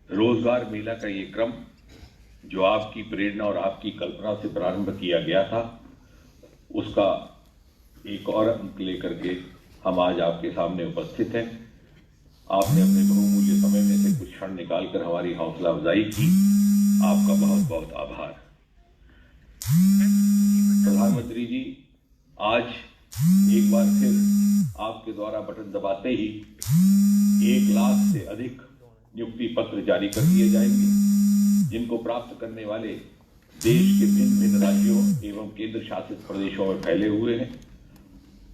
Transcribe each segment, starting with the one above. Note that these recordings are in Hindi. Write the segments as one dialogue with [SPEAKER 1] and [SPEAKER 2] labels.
[SPEAKER 1] रोजगार मेला का ये क्रम जो आपकी प्रेरणा और आपकी कल्पना से प्रारंभ किया गया था, उसका एक और अंक लेकर के हम आज आपके सामने उपस्थित हैं। आपने अपने बहुमूल्य समय में से कुछ क्षण निकालकर हमारी हौसला अफजाई की, आपका बहुत बहुत आभार। प्रधानमंत्री जी, आज एक बार फिर आपके द्वारा बटन दबाते ही 1 लाख से अधिक नियुक्ति पत्र जारी कर दिए जाएंगे, जिनको प्राप्त करने वाले देश के भिन्न भिन्न राज्यों एवं केंद्र शासित प्रदेशों में फैले हुए हैं।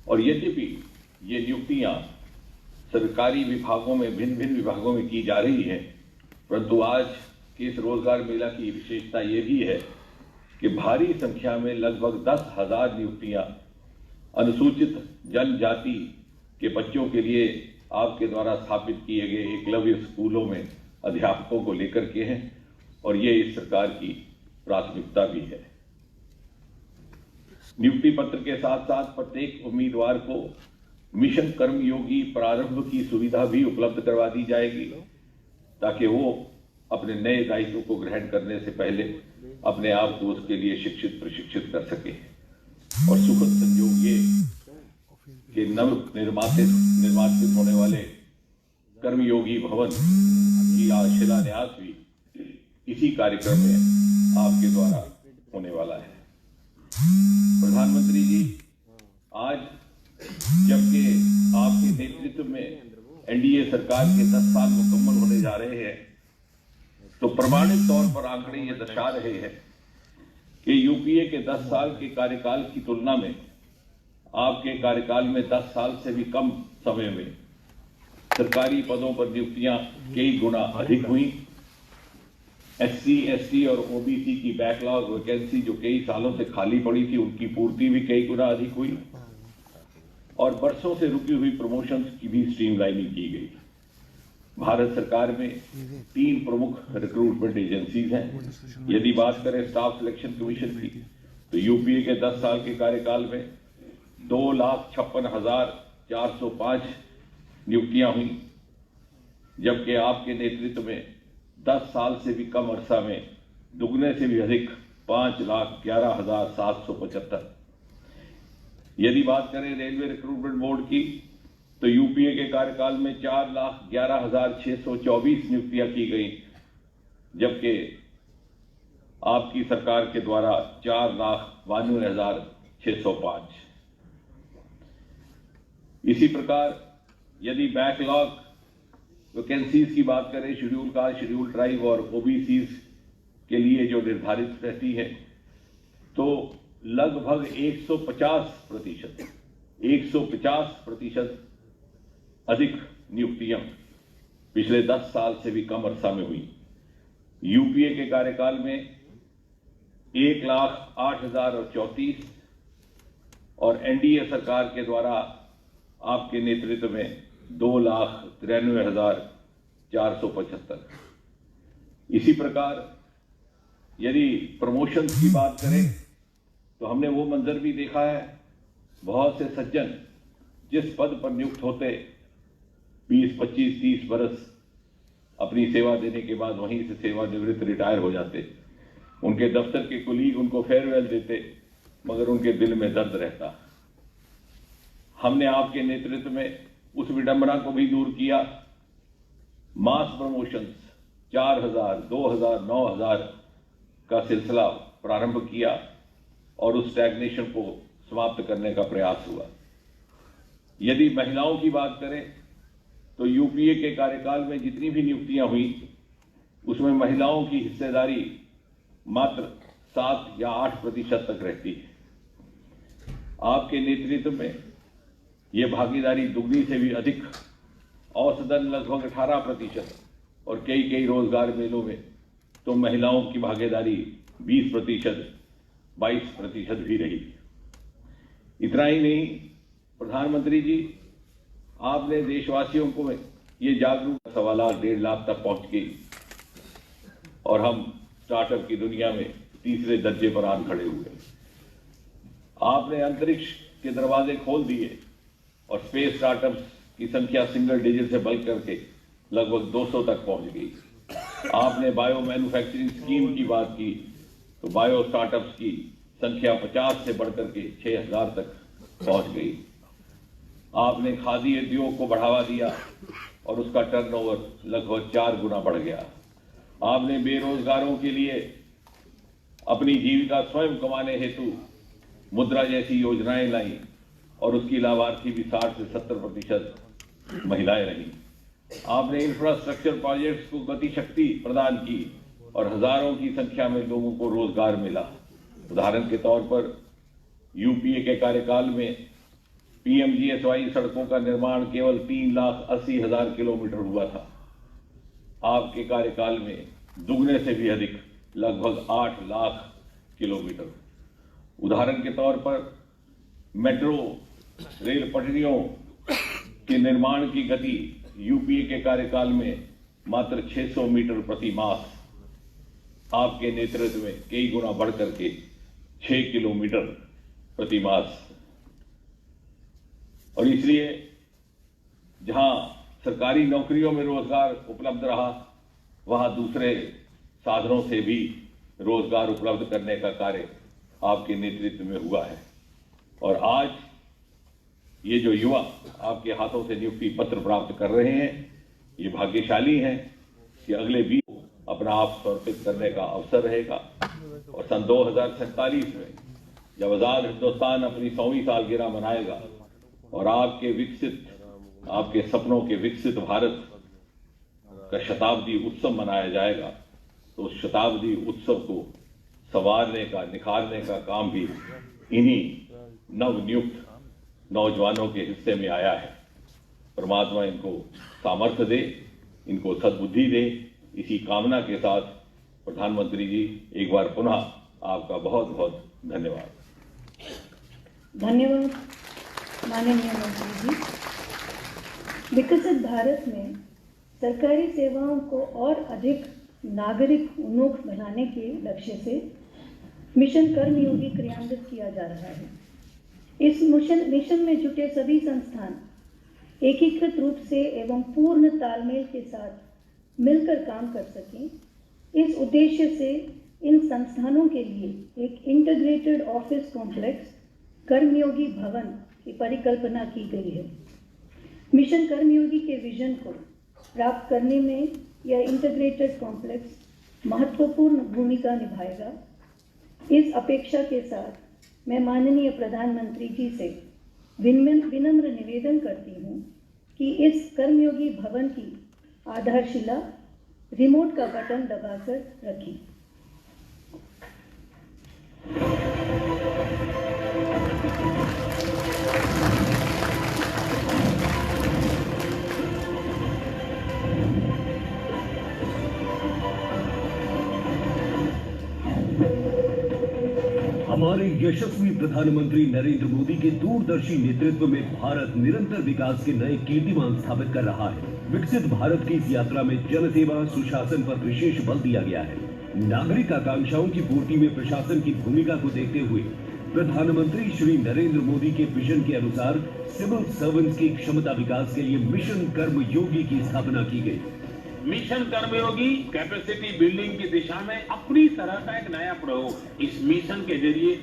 [SPEAKER 1] और यद्यपि ये नियुक्तियां सरकारी विभागों में भिन्न भिन्न विभागों में की जा रही हैं, परंतु आज के इस रोजगार मेला की विशेषता ये भी है कि भारी संख्या में लगभग 10,000 नियुक्तियां अनुसूचित जनजाति के बच्चों के लिए आपके द्वारा स्थापित किए गए एकलव्य स्कूलों में अध्यापकों को लेकर के हैं, और ये इस सरकार की प्राथमिकता भी है। नियुक्ति पत्र के साथ साथ प्रत्येक उम्मीदवार को मिशन कर्मयोगी प्रारंभ की सुविधा भी उपलब्ध करवा दी जाएगी, ताकि वो अपने नए दायित्व को ग्रहण करने से पहले अपने आप को उसके लिए शिक्षित प्रशिक्षित कर सके। और सुखद संयोग ये कि नव निर्माणित होने वाले कर्मयोगी भवन की शिलान्यास भी इसी कार्यक्रम में आपके द्वारा होने वाला है। प्रधानमंत्री जी, आज जबकि आपके नेतृत्व में एनडीए सरकार के 10 साल मुकम्मल होने जा रहे हैं, तो प्रमाणित तौर पर आंकड़े ये दर्शा रहे हैं कि यूपीए के 10 साल के कार्यकाल की तुलना में आपके कार्यकाल में 10 साल से भी कम समय में सरकारी पदों पर नियुक्तियां कई गुना अधिक हुई। एससी, एसटी और ओबीसी की बैकलॉग वैकेंसी जो कई सालों से खाली पड़ी थी, उनकी पूर्ति भी कई गुना अधिक हुई, और बरसों से रुकी हुई प्रमोशंस की भी स्ट्रीमलाइनिंग की गई। भारत सरकार में 3 प्रमुख रिक्रूटमेंट एजेंसीज हैं। यदि बात करें स्टाफ सिलेक्शन कमीशन की, तो यूपीए के 10 साल के कार्यकाल में 2,56,405 नियुक्तियां हुई, जबकि आपके नेतृत्व में 10 साल से भी कम अरसा में दुगने से भी अधिक 5,11,775। यदि बात करें रेलवे रिक्रूटमेंट बोर्ड की, तो यूपीए के कार्यकाल में 4,11,624 नियुक्तियां की गई, जबकि आपकी सरकार के द्वारा 4,92,605। इसी प्रकार यदि बैकलॉग वैकेंसीज की बात करें, शेड्यूल कास्ट, शेड्यूल ट्राइब और ओबीसीज के लिए जो निर्धारित रहती है, तो लगभग 150% अधिक नियुक्तियां पिछले 10 साल से भी कम अरसा में हुई। यूपीए के कार्यकाल में 1,08,034 और एनडीए सरकार के द्वारा आपके नेतृत्व में 2,93,475। इसी प्रकार यदि प्रमोशंस की बात करें, तो हमने वो मंजर भी देखा है, बहुत से सज्जन जिस पद पर नियुक्त होते 20, 25, 30 बरस अपनी सेवा देने के बाद वहीं से सेवानिवृत्त रिटायर हो जाते। उनके दफ्तर के कुलीग उनको फेयरवेल देते, मगर उनके दिल में दर्द रहता। हमने आपके नेतृत्व में उस विडंबना को भी दूर किया। मास प्रमोशंस 4,000, 2,000, 9,000 का सिलसिला प्रारंभ किया और उस स्टैग्नेशन को समाप्त करने का प्रयास हुआ। यदि महिलाओं की बात करें, तो यूपीए के कार्यकाल में जितनी भी नियुक्तियां हुई, उसमें महिलाओं की हिस्सेदारी मात्र 7 या 8% तक रहती है। आपके नेतृत्व में यह भागीदारी दुगनी से भी अधिक, औसतन लगभग 18%, और कई रोजगार मेलों में तो महिलाओं की भागीदारी 20%, 22% भी रही। इतना ही नहीं, प्रधानमंत्री जी, आपने देशवासियों को ये जागरूक 1.25 लाख तक पहुंच गई, और हम स्टार्टअप की दुनिया में तीसरे दर्जे पर आन खड़े हुए। आपने अंतरिक्ष के दरवाजे खोल दिए और स्पेस स्टार्टअप्स की संख्या सिंगल डिजिट से बढ़ करके लगभग 200 तक पहुंच गई। आपने बायो मैन्युफैक्चरिंग स्कीम की बात की, तो बायो स्टार्टअप्स की संख्या 50 से बढ़कर के 6000 तक पहुंच गई। आपने खादी उद्योग को बढ़ावा दिया और उसका टर्नओवर लगभग 4 गुना बढ़ गया। आपने बेरोजगारों के लिए अपनी जीविका स्वयं कमाने हेतु मुद्रा जैसी योजनाएं लाई और उसकी लाभार्थी भी 60 से 70% महिलाएं रहीं। आपने इंफ्रास्ट्रक्चर प्रोजेक्ट्स को गति शक्ति प्रदान की और हजारों की संख्या में लोगों को रोजगार मिला। उदाहरण के तौर पर यूपीए के कार्यकाल में पीएमजीएसवाई सड़कों का निर्माण केवल 3,80,000 किलोमीटर हुआ था। आपके कार्यकाल में दुगने से भी अधिक, लगभग 8 लाख किलोमीटर। उदाहरण के तौर पर मेट्रो रेल पटरियों के निर्माण की गति यूपीए के कार्यकाल में मात्र 600 मीटर प्रति मास, आपके नेतृत्व में कई गुना बढ़कर के 6 किलोमीटर प्रति मास। और इसलिए जहां सरकारी नौकरियों में रोजगार उपलब्ध रहा, वहां दूसरे साधनों से भी रोजगार उपलब्ध करने का कार्य आपके नेतृत्व में हुआ है। और आज ये जो युवा आपके हाथों से नियुक्ति पत्र प्राप्त कर रहे हैं, ये भाग्यशाली हैं कि अगले 20 अपना आप समर्पित करने का अवसर रहेगा। और सन 2047 में जब आजाद हिंदुस्तान अपनी 100वीं सालगिरह मनाएगा और आपके सपनों के विकसित भारत का शताब्दी उत्सव मनाया जाएगा, तो उस शताब्दी उत्सव को संवारने का, निखारने का काम भी इन्हीं नवनियुक्त नौजवानों के हिस्से में आया है। परमात्मा इनको सामर्थ्य दे, इनको सद्बुद्धि दे। इसी कामना के साथ प्रधानमंत्री जी, एक बार पुनः आपका बहुत बहुत धन्यवाद।
[SPEAKER 2] धन्यवाद माननीय मंत्री जी। विकसित भारत में सरकारी सेवाओं को और अधिक नागरिक उन्मुख बनाने के लक्ष्य से मिशन कर्मयोगी क्रियान्वित किया जा रहा है। इस मिशन में जुटे सभी संस्थान एकीकृत रूप से एवं पूर्ण तालमेल के साथ मिलकर काम कर सकें। इस उद्देश्य से इन संस्थानों के लिए एक इंटीग्रेटेड ऑफिस कॉम्प्लेक्स कर्मयोगी भवन की परिकल्पना की गई है। मिशन कर्मयोगी के विजन को प्राप्त करने में यह इंटीग्रेटेड कॉम्प्लेक्स महत्वपूर्ण भूमिका निभाएगा। इस अपेक्षा के साथ मैं माननीय प्रधानमंत्री जी से विनम्र निवेदन करती हूँ कि इस कर्मयोगी भवन की आधारशिला रिमोट का बटन दबाकर रखें।
[SPEAKER 3] हमारे यशस्वी प्रधानमंत्री नरेंद्र मोदी के दूरदर्शी नेतृत्व में भारत निरंतर विकास के नए कीर्तिमान स्थापित कर रहा है। विकसित भारत की इस यात्रा में जनसेवा सुशासन पर विशेष बल दिया गया है। नागरिक आकांक्षाओं की पूर्ति में प्रशासन की भूमिका को देखते हुए प्रधानमंत्री श्री नरेंद्र मोदी के विजन के अनुसार सिविल सर्वेंट्स की क्षमता विकास के लिए मिशन कर्मयोगी की स्थापना की गई।
[SPEAKER 4] मिशन कर्मयोगी कैपेसिटी बिल्डिंग की दिशा में अपनी तरह का एक नया प्रयोग है। इस मिशन के जरिए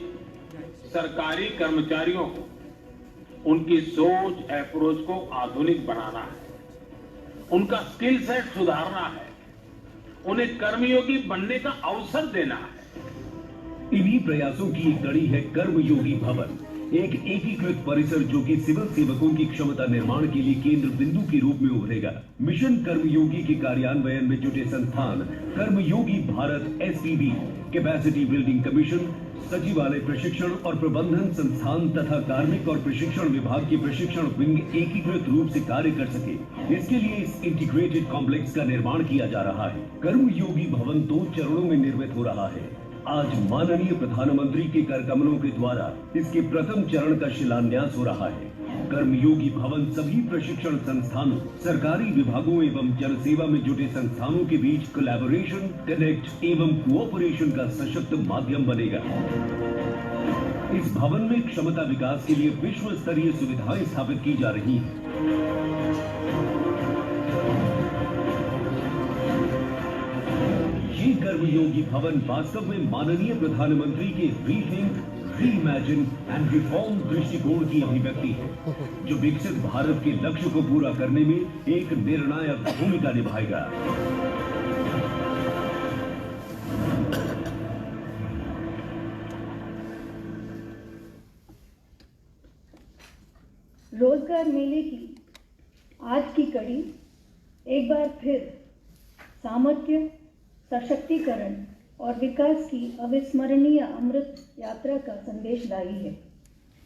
[SPEAKER 4] सरकारी कर्मचारियों को उनकी सोच अप्रोच को आधुनिक बनाना है, उनका स्किल सेट सुधारना है, उन्हें कर्मयोगी बनने का अवसर देना है।
[SPEAKER 3] इन्हीं प्रयासों की एक कड़ी है कर्मयोगी भवन, एक एकीकृत परिसर जो कि सिविल सेवकों की क्षमता निर्माण के लिए केंद्र बिंदु के रूप में उभरेगा। मिशन कर्मयोगी के कार्यान्वयन में जुटे संस्थान Karmayogi Bharat SPV, capacity building commission, सचिवालय प्रशिक्षण और प्रबंधन संस्थान तथा कार्मिक और प्रशिक्षण विभाग के प्रशिक्षण विंग एकीकृत रूप से कार्य कर सके, इसके लिए इस इंटीग्रेटेड कॉम्प्लेक्स का निर्माण किया जा रहा है। कर्मयोगी भवन 2 चरणों में निर्मित हो रहा है। आज माननीय प्रधानमंत्री के कर कमलों के द्वारा इसके प्रथम चरण का शिलान्यास हो रहा है। कर्मयोगी भवन सभी प्रशिक्षण संस्थानों, सरकारी विभागों एवं जनसेवा में जुटे संस्थानों के बीच कोलैबोरेशन, कनेक्ट एवं कोऑपरेशन का सशक्त माध्यम बनेगा। इस भवन में क्षमता विकास के लिए विश्व स्तरीय सुविधाएं स्थापित की जा रही हैं। ये कर्मयोगी भवन वास्तव में माननीय प्रधानमंत्री के रीथिंक, रीइमेजिन एंड रिफॉर्म दृष्टिकोण की अभिव्यक्ति है, जो विकसित भारत के लक्ष्य को पूरा करने में एक निर्णायक भूमिका निभाएगा।
[SPEAKER 2] रोजगार मेले की आज की कड़ी एक बार फिर सामर्थ्य, सशक्तिकरण और विकास की अविस्मरणीय अमृत यात्रा का संदेश लाई है।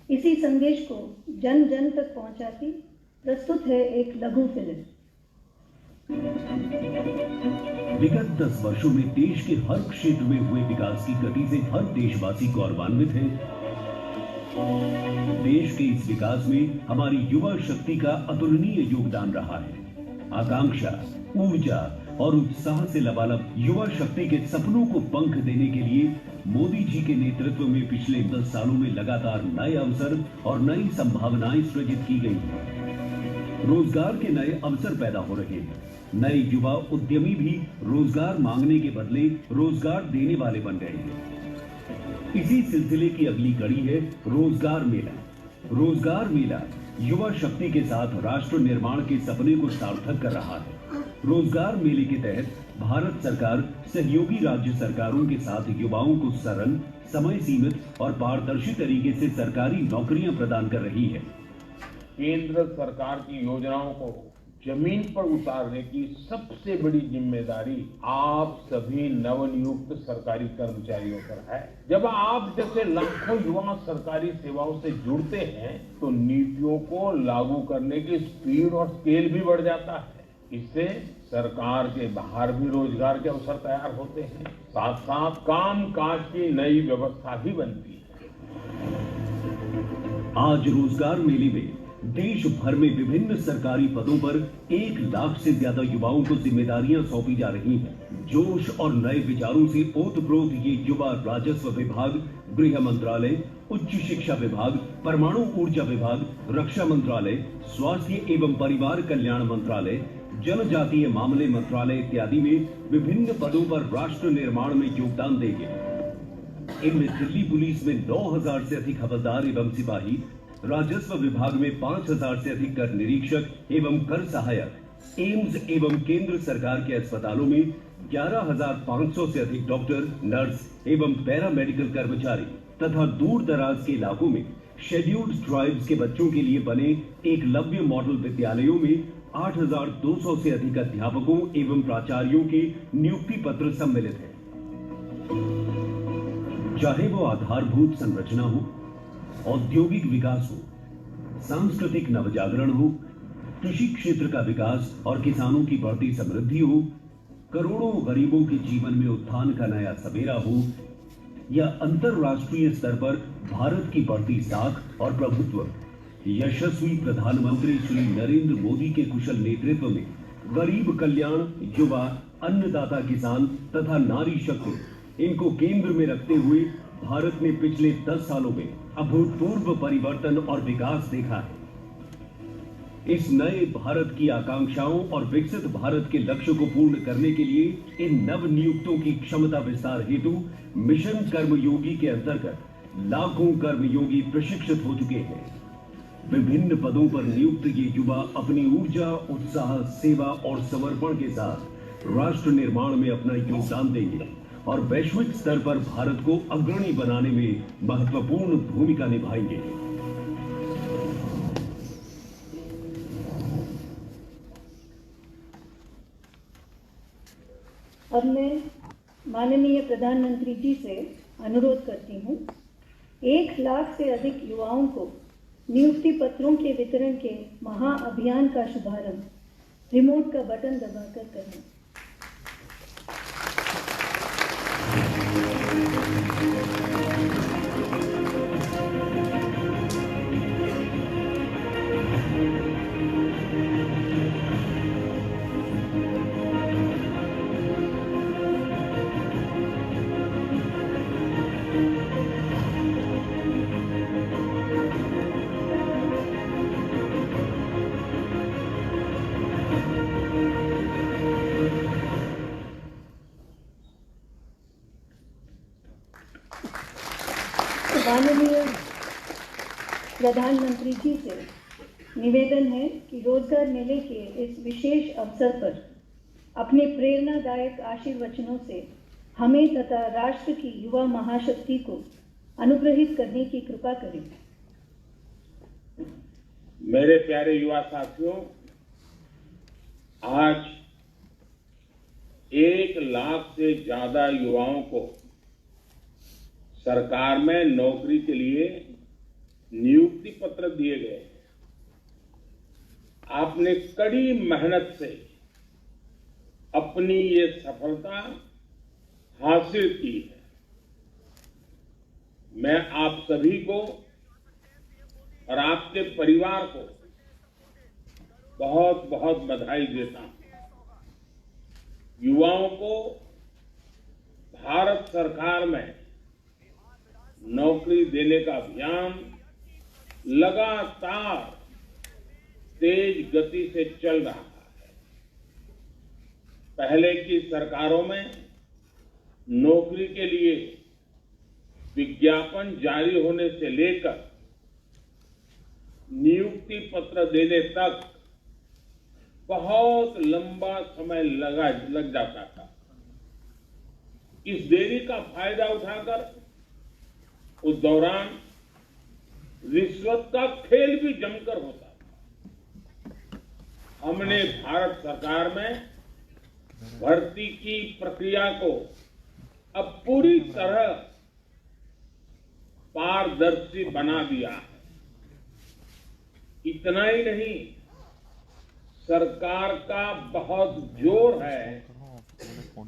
[SPEAKER 2] इसी संदेश को जन जन तक पहुंचाती प्रस्तुत है एक लघु फिल्म।
[SPEAKER 3] विगत 10 वर्षों में देश के हर क्षेत्र में हुए विकास की गति से हर देशवासी गौरवान्वित है। देश के इस विकास में हमारी युवा शक्ति का अतुलनीय योगदान रहा है। आकांक्षा, ऊर्जा और उत्साह से लबालब युवा शक्ति के सपनों को पंख देने के लिए मोदी जी के नेतृत्व में पिछले 10 सालों में लगातार नए अवसर और नई संभावनाएं सृजित की गई हैं। रोजगार के नए अवसर पैदा हो रहे हैं। नए युवा उद्यमी भी रोजगार मांगने के बदले रोजगार देने वाले बन गए हैं। इसी सिलसिले की अगली कड़ी है रोजगार मेला। रोजगार मेला युवा शक्ति के साथ राष्ट्र निर्माण के सपने को सार्थक कर रहा है। रोजगार मेले के तहत भारत सरकार सहयोगी राज्य सरकारों के साथ युवाओं को सरल, समय सीमित और पारदर्शी तरीके से सरकारी नौकरियां प्रदान कर रही है।
[SPEAKER 4] केंद्र सरकार की योजनाओं को जमीन पर उतारने की सबसे बड़ी जिम्मेदारी आप सभी नवनियुक्त सरकारी कर्मचारियों पर है। जब आप जैसे लाखों युवा सरकारी सेवाओं से जुड़ते हैं तो नीतियों को लागू करने की स्पीड और स्केल भी बढ़ जाता है। इससे सरकार के बाहर भी रोजगार के अवसर तैयार होते हैं, साथ साथ काम काज की नई व्यवस्था भी बनती है।
[SPEAKER 3] आज रोजगार मेले में देश भर में विभिन्न सरकारी पदों पर 1 लाख से ज्यादा युवाओं को जिम्मेदारियां सौंपी जा रही हैं। जोश और नए विचारों से ओतप्रोत ये युवा राजस्व विभाग, गृह मंत्रालय, उच्च शिक्षा विभाग, परमाणु ऊर्जा विभाग, रक्षा मंत्रालय, स्वास्थ्य एवं परिवार कल्याण मंत्रालय, जनजातीय मामले मंत्रालय इत्यादि में विभिन्न पदों पर राष्ट्र निर्माण में योगदान देंगे। इनमें दिल्ली पुलिस में 9,000 से अधिक हवलदार एवं सिपाही, राजस्व विभाग में 5,000 से अधिक कर निरीक्षक एवं कर सहायक, एम्स एवं केंद्र सरकार के अस्पतालों में 11,500 से अधिक डॉक्टर, नर्स एवं पैरामेडिकल कर्मचारी तथा दूर दराज के इलाकों में शेड्यूल्ड ट्राइब्स के बच्चों के लिए बने एकलव्य मॉडल विद्यालयों में 8,200 से अधिक अध्यापकों एवं प्राचार्यों के नियुक्ति पत्र सम्मिलित हैं। चाहे वो आधारभूत संरचना हो, औद्योगिक विकास हो, सांस्कृतिक नवजागरण हो, कृषि क्षेत्र का विकास और किसानों की बढ़ती समृद्धि हो, करोड़ों गरीबों के जीवन में उत्थान का नया सवेरा हो, या अंतरराष्ट्रीय स्तर पर भारत की बढ़ती साख और प्रभुत्व, यशस्वी प्रधानमंत्री श्री नरेंद्र मोदी के कुशल नेतृत्व में गरीब कल्याण, युवा, अन्नदाता किसान तथा नारी शक्ति, इनको केंद्र में रखते हुए भारत ने पिछले 10 सालों में अभूतपूर्व परिवर्तन और विकास देखा है। इस नए भारत की आकांक्षाओं और विकसित भारत के लक्ष्य को पूर्ण करने के लिए इन नव नियुक्तों की क्षमता विस्तार हेतु मिशन कर्मयोगी के अंतर्गत लाखों कर्मयोगी प्रशिक्षित हो चुके हैं। विभिन्न पदों पर नियुक्त ये युवा अपनी ऊर्जा, उत्साह, सेवा और समर्पण के साथ राष्ट्र निर्माण में अपना योगदान देंगे और वैश्विक स्तर पर भारत को अग्रणी बनाने में महत्वपूर्ण भूमिका निभाएंगे।
[SPEAKER 2] अब मैं माननीय प्रधानमंत्री जी से अनुरोध करती हूँ, 1 लाख से अधिक युवाओं को नियुक्ति पत्रों के वितरण के महाअभियान का शुभारंभ रिमोट का बटन दबाकर करें। माननीय प्रधानमंत्री जी से निवेदन है कि रोजगार मेले के इस विशेष अवसर पर अपने प्रेरणादायक आशीर्वचनों से हमें तथा राष्ट्र की युवा महाशक्ति को अनुग्रहित करने की कृपा करें।
[SPEAKER 4] मेरे प्यारे युवा साथियों, आज 1 लाख से ज्यादा युवाओं को सरकार में नौकरी के लिए नियुक्ति पत्र दिए गए हैं। आपने कड़ी मेहनत से अपनी ये सफलता हासिल की है। मैं आप सभी को और आपके परिवार को बहुत बहुत बधाई देता हूं। युवाओं को भारत सरकार में नौकरी देने का अभियान लगातार तेज गति से चल रहा है। पहले की सरकारों में नौकरी के लिए विज्ञापन जारी होने से लेकर नियुक्ति पत्र देने तक बहुत लंबा समय लग जाता था। इस देरी का फायदा उठाकर उस दौरान रिश्वत का खेल भी जमकर होता था। हमने भारत सरकार में भर्ती की प्रक्रिया को अब पूरी तरह पारदर्शी बना दिया है। इतना ही नहीं, सरकार का बहुत जोर है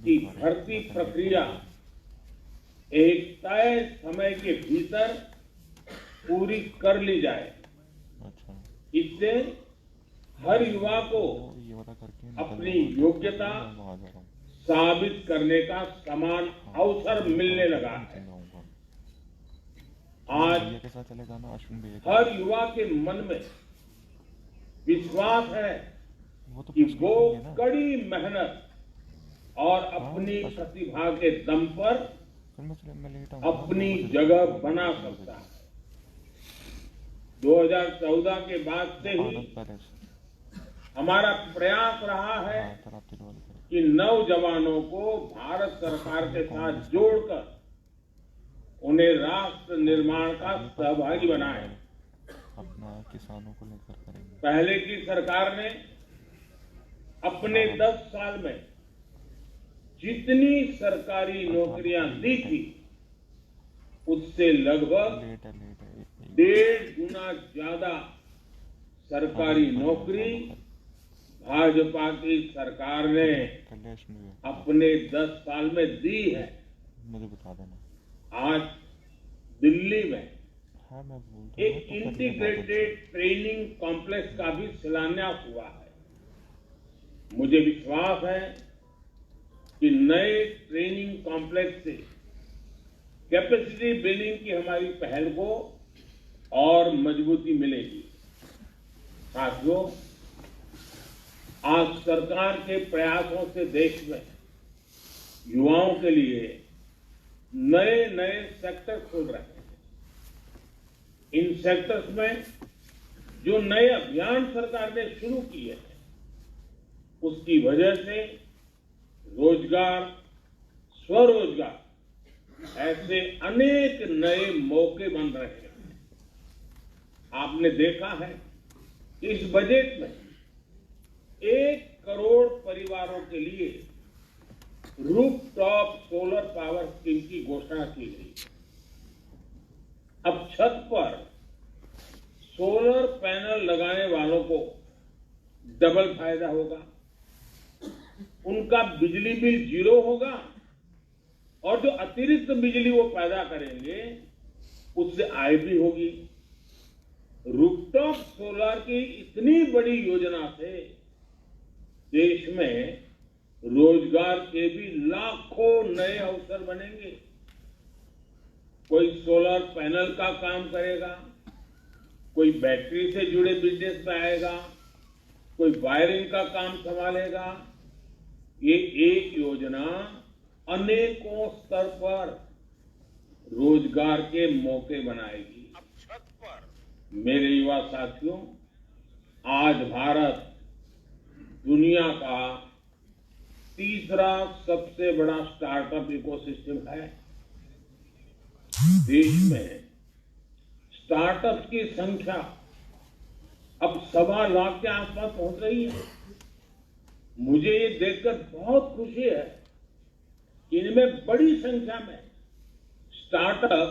[SPEAKER 4] कि भर्ती प्रक्रिया एक तय समय के भीतर पूरी कर ली जाए। इससे हर युवा को अपनी योग्यता साबित करने का समान अवसर मिलने लगा है। आज हर युवा के मन में विश्वास है कि वो कड़ी मेहनत और अपनी प्रतिभा के दम पर अपनी जगह बना सकता है। 2014 के बाद से ही हमारा प्रयास रहा है कि नौजवानों को भारत सरकार के साथ जोड़कर उन्हें राष्ट्र निर्माण का सहभागी बनाएं।
[SPEAKER 5] अपना किसानों को लेकर करेंगे।
[SPEAKER 4] पहले की सरकार ने अपने 10 साल में जितनी सरकारी नौकरियां दी थी उससे लगभग 1.5 गुना ज्यादा सरकारी नौकरी भाजपा की सरकार ने अपने 10 साल में दी है।
[SPEAKER 5] मुझे बता देना।
[SPEAKER 4] आज दिल्ली में
[SPEAKER 5] हाँ, मैं
[SPEAKER 4] एक इंटीग्रेटेड ट्रेनिंग कॉम्प्लेक्स का भी शिलान्यास हुआ है। मुझे विश्वास है कि नए ट्रेनिंग कॉम्प्लेक्स से कैपेसिटी बिल्डिंग की हमारी पहल को और मजबूती मिलेगी। साथियों, आज सरकार के प्रयासों से देश में युवाओं के लिए नए नए सेक्टर खुल रहे हैं। इन सेक्टर्स में जो नए अभियान सरकार ने शुरू किए हैं उसकी वजह से रोजगार, स्वरोजगार ऐसे अनेक नए मौके बन रहे हैं। आपने देखा है कि इस बजट में 1 करोड़ परिवारों के लिए रूफटॉप सोलर पावर स्कीम की घोषणा की गई। अब छत पर सोलर पैनल लगाने वालों को डबल फायदा होगा। उनका बिजली बिल 0 होगा और जो अतिरिक्त बिजली वो पैदा करेंगे उससे आय भी होगी। रूफटॉप सोलर की इतनी बड़ी योजना से देश में रोजगार के भी लाखों नए अवसर बनेंगे। कोई सोलर पैनल का काम करेगा, कोई बैटरी से जुड़े बिजनेस में आएगा, कोई वायरिंग का काम संभालेगा। ये एक योजना अनेकों स्तर पर रोजगार के मौके बनाएगी। मेरे युवा साथियों, आज भारत दुनिया का तीसरा सबसे बड़ा स्टार्टअप इकोसिस्टम है। देश में स्टार्टअप की संख्या अब 1.25 लाख के आसपास पहुंच रही है। मुझे ये देखकर बहुत खुशी है कि इनमें बड़ी संख्या में स्टार्टअप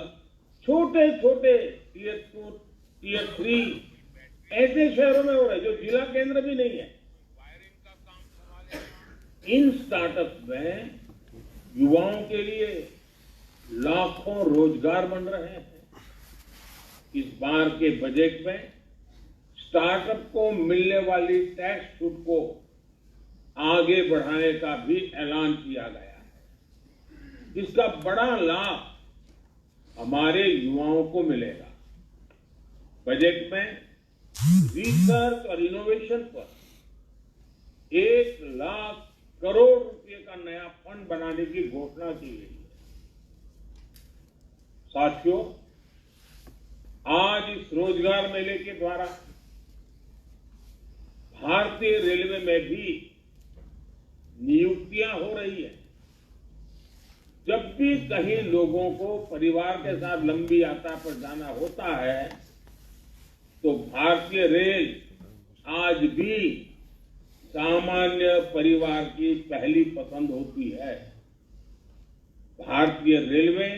[SPEAKER 4] छोटे छोटे टियर 2, टियर 3 ऐसे शहरों में हो रहे जो जिला केंद्र भी नहीं है। इन स्टार्टअप में युवाओं के लिए लाखों रोजगार बन रहे हैं। इस बार के बजट में स्टार्टअप को मिलने वाली टैक्स छूट को आगे बढ़ाने का भी ऐलान किया गया है। इसका बड़ा लाभ हमारे युवाओं को मिलेगा। बजट में रिसर्च और इनोवेशन पर 1 लाख करोड़ रुपए का नया फंड बनाने की घोषणा की गई है। साथियों, आज इस रोजगार मेले के द्वारा भारतीय रेलवे में भी नियुक्तियां हो रही है। जब भी कहीं लोगों को परिवार के साथ लंबी यात्रा पर जाना होता है तो भारतीय रेल आज भी सामान्य परिवार की पहली पसंद होती है। भारतीय रेलवे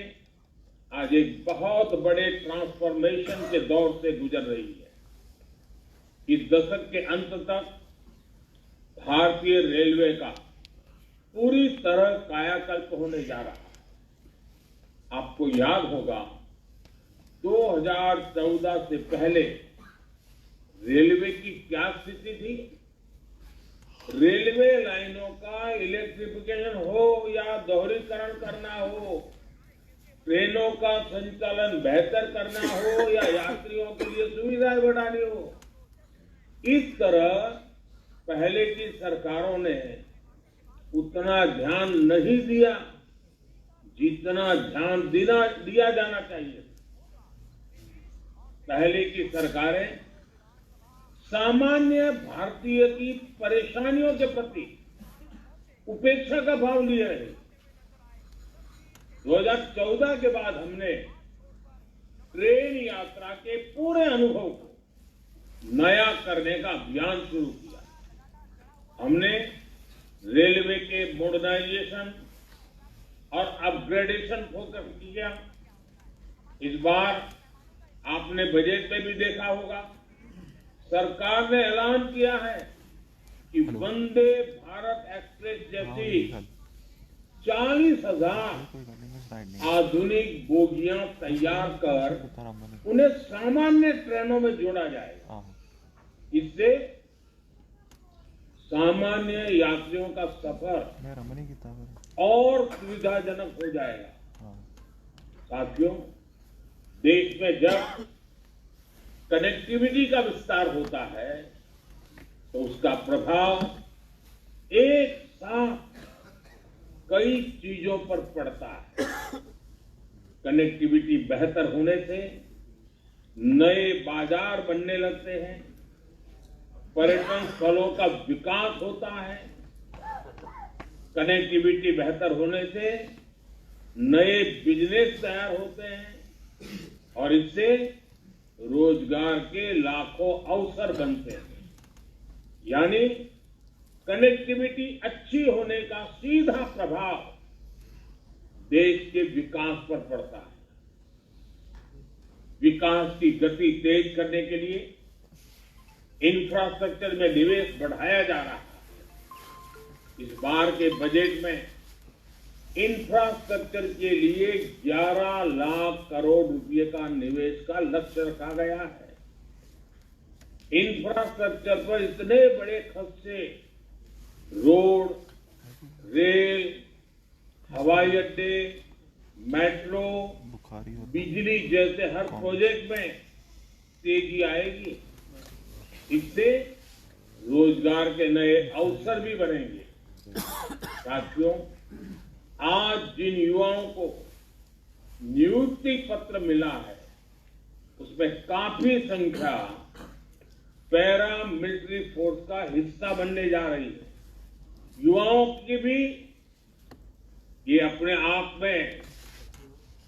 [SPEAKER 4] आज एक बहुत बड़े ट्रांसफॉर्मेशन के दौर से गुजर रही है। इस दशक के अंत तक भारतीय रेलवे का पूरी तरह कायाकल्प होने जा रहा है। आपको याद होगा 2014 से पहले रेलवे की क्या स्थिति थी। रेलवे लाइनों का इलेक्ट्रिफिकेशन हो या दोहरीकरण करना हो, ट्रेनों का संचालन बेहतर करना हो या यात्रियों के लिए सुविधाएं बढ़ानी हो, इस तरह पहले की सरकारों ने उतना ध्यान नहीं दिया जितना ध्यान दिया जाना चाहिए। पहले की सरकारें सामान्य भारतीय की परेशानियों के प्रति उपेक्षा का भाव लिए रहे। 2014 के बाद हमने ट्रेन यात्रा के पूरे अनुभव को नया करने का अभियान शुरू किया। हमने रेलवे के मॉडर्नाइजेशन और अपग्रेडेशन फोकस किया। इस बार आपने बजट में भी देखा होगा, सरकार ने ऐलान किया है कि वंदे भारत एक्सप्रेस जैसी 40,000 आधुनिक बोगियां तैयार कर उन्हें सामान्य ट्रेनों में जोड़ा जाएगा। इससे सामान्य यात्रियों का सफर और सुविधाजनक हो जाएगा। साथियों, देश में जब कनेक्टिविटी का विस्तार होता है तो उसका प्रभाव एक साथ कई चीजों पर पड़ता है। कनेक्टिविटी बेहतर होने से नए बाजार बनने लगते हैं, पर्यटन स्थलों का विकास होता है। कनेक्टिविटी बेहतर होने से नए बिजनेस तैयार होते हैं और इससे रोजगार के लाखों अवसर बनते हैं। यानी कनेक्टिविटी अच्छी होने का सीधा प्रभाव देश के विकास पर पड़ता है। विकास की गति तेज करने के लिए इंफ्रास्ट्रक्चर में निवेश बढ़ाया जा रहा है। इस बार के बजट में इंफ्रास्ट्रक्चर के लिए 11 लाख करोड़ रुपए का निवेश का लक्ष्य रखा गया है। इंफ्रास्ट्रक्चर पर इतने बड़े खर्च से रोड, रेल, हवाई अड्डे, मेट्रो, बिजली जैसे हर प्रोजेक्ट में तेजी आएगी। इससे रोजगार के नए अवसर भी बनेंगे। साथियों, आज जिन युवाओं को नियुक्त पत्र मिला है उसमें काफी संख्या पैरा मिलिट्री फोर्स का हिस्सा बनने जा रही है। युवाओं की भी ये अपने आप में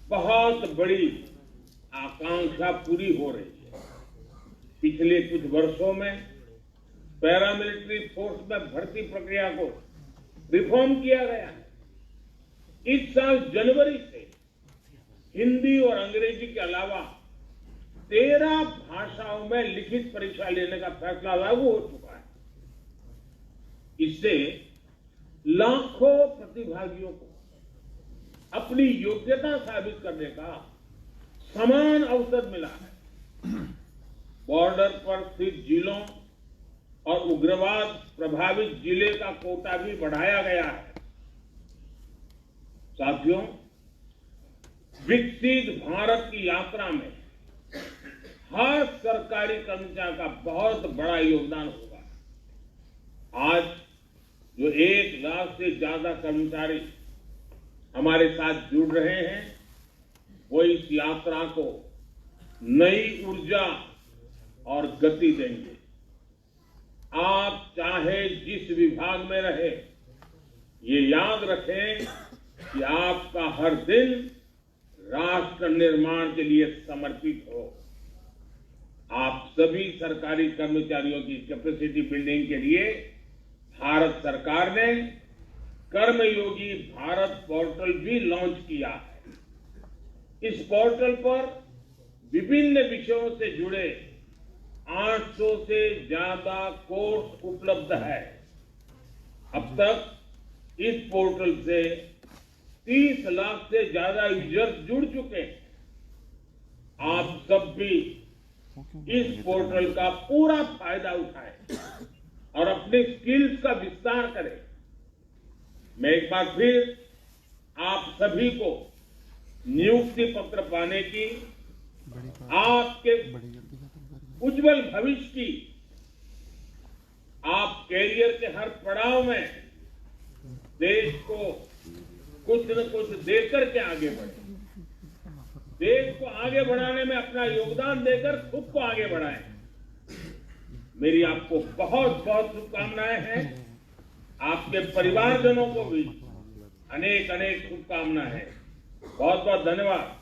[SPEAKER 4] बहुत बड़ी आकांक्षा पूरी हो रही है। पिछले कुछ वर्षों में पैरामिलिट्री फोर्स में भर्ती प्रक्रिया को रिफॉर्म किया गया है। इस साल जनवरी से हिंदी और अंग्रेजी के अलावा 13 भाषाओं में लिखित परीक्षा लेने का फैसला लागू हो चुका है। इससे लाखों प्रतिभागियों को अपनी योग्यता साबित करने का समान अवसर मिला है। बॉर्डर पर स्थित जिलों और उग्रवाद प्रभावित जिले का कोटा भी बढ़ाया गया है। साथियों, विकसित भारत की यात्रा में हर सरकारी कर्मचारी का बहुत बड़ा योगदान होगा। आज जो 1 लाख से ज्यादा कर्मचारी हमारे साथ जुड़ रहे हैं, वो इस यात्रा को नई ऊर्जा और गति देंगे। आप चाहे जिस विभाग में रहे, ये याद रखें कि आपका हर दिन राष्ट्र निर्माण के लिए समर्पित हो। आप सभी सरकारी कर्मचारियों की कैपेसिटी बिल्डिंग के लिए भारत सरकार ने कर्मयोगी भारत पोर्टल भी लॉन्च किया है। इस पोर्टल पर विभिन्न विषयों से जुड़े 800 से ज्यादा कोर्स उपलब्ध है। अब तक इस पोर्टल से 30 लाख से ज्यादा यूजर्स जुड़ चुके हैं। आप सब भी इस पोर्टल का पूरा फायदा उठाएं और अपने स्किल्स का विस्तार करें। मैं एक बार फिर आप सभी को नियुक्ति पत्र पाने की, आपके उज्जवल भविष्य की, आप कैरियर के हर पड़ाव में देश को कुछ न कुछ देकर के आगे बढ़े। देश को आगे बढ़ाने में अपना योगदान देकर खुद को आगे बढ़ाएं। मेरी आपको बहुत बहुत शुभकामनाएं हैं। आपके परिवारजनों को भी अनेक अनेक शुभकामनाएं हैं। बहुत बहुत धन्यवाद।